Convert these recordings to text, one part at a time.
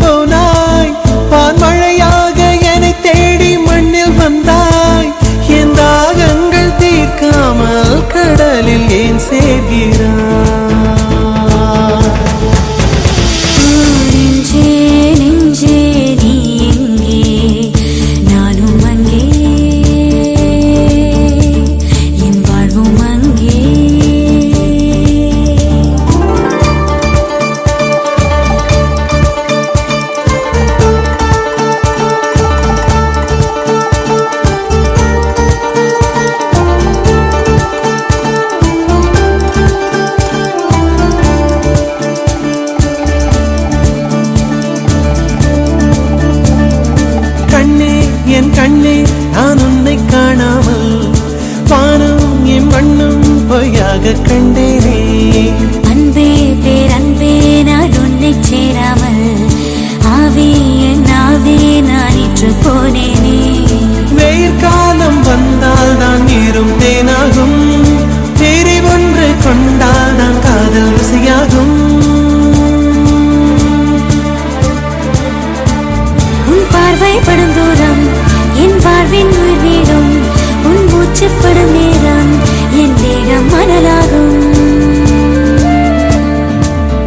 போனாய் வான்மழையாக என்னை தேடி மண்ணில் வந்தாய் என் தாகங்கள் தீர்க்காமல் கடலில் ஏன் சேர்கிறாய் என் கண்ணே நான் உன்னை காணாமல் வானம் என் மண்ணும் பொய்யாக கண்டேனே அன்பே பேரன்பே நான் உன்னை சேராமல் ஆவே என் ஆவே நான் இன்று போனேனே வெயிற்காலம் வந்தால் தான் நீரும் தேனாகும் தேரி ஒன்று கொண்டால் தான் காதல் ருசியாகும் உன் பார்வைப்படும் தூரம் என் வாழ்வின் உயிர் வீடும் உன் மூச்சுப்படும் நேரம் என் தேகம் மணலாகும்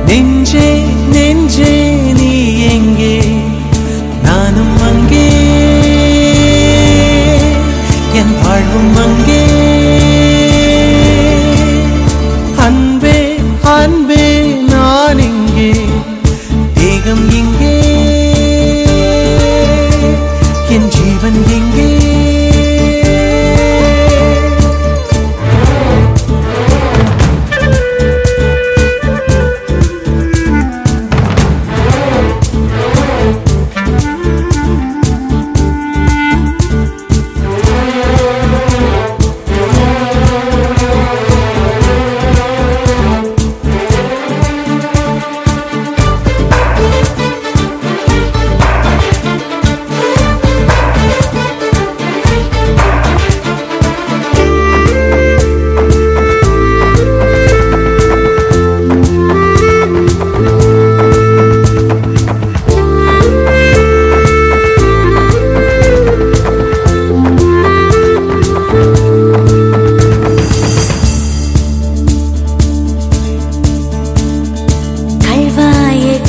நெஞ்சே நெஞ்சே நீ எங்கே நானும் அங்கே என் வாழ்வும் அங்கே அன்பே அன்பே நான் இங்கே தேகம் இங்கே என் ஜீவன் எங்கே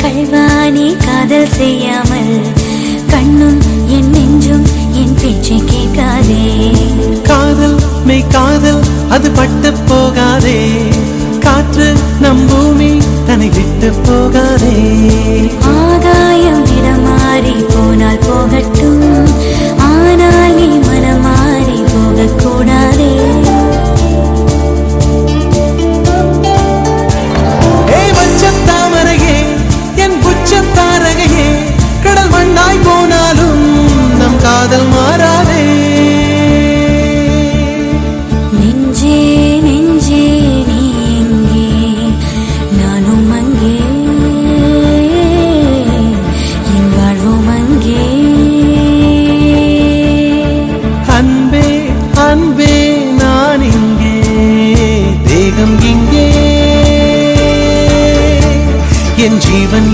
கல்வானி காதல் செய்யாமல் கண்ணும் என் நெஞ்சும் என் பேச்சை கேட்காதே காதல் மெய் காதல் அது பட்டு போகாதே காற்று நம் பூமி தன்னை விட்டு போகாதே ஆகாயம் இடம் மாறி போனால் போகட்டும் ஆனால் நீ மனம் மாறி போகக்கூடாதே தாரகையே கடல் மண்ணாய் போனாலும் நம் காதல் மாறாதே நெஞ்சே நெஞ்சே நீ எங்கே நானும் அங்கே என் வாழ்வும் அங்கே அன்பே அன்பே நான் இங்கே தேகம் இங்கே என் ஜீவன்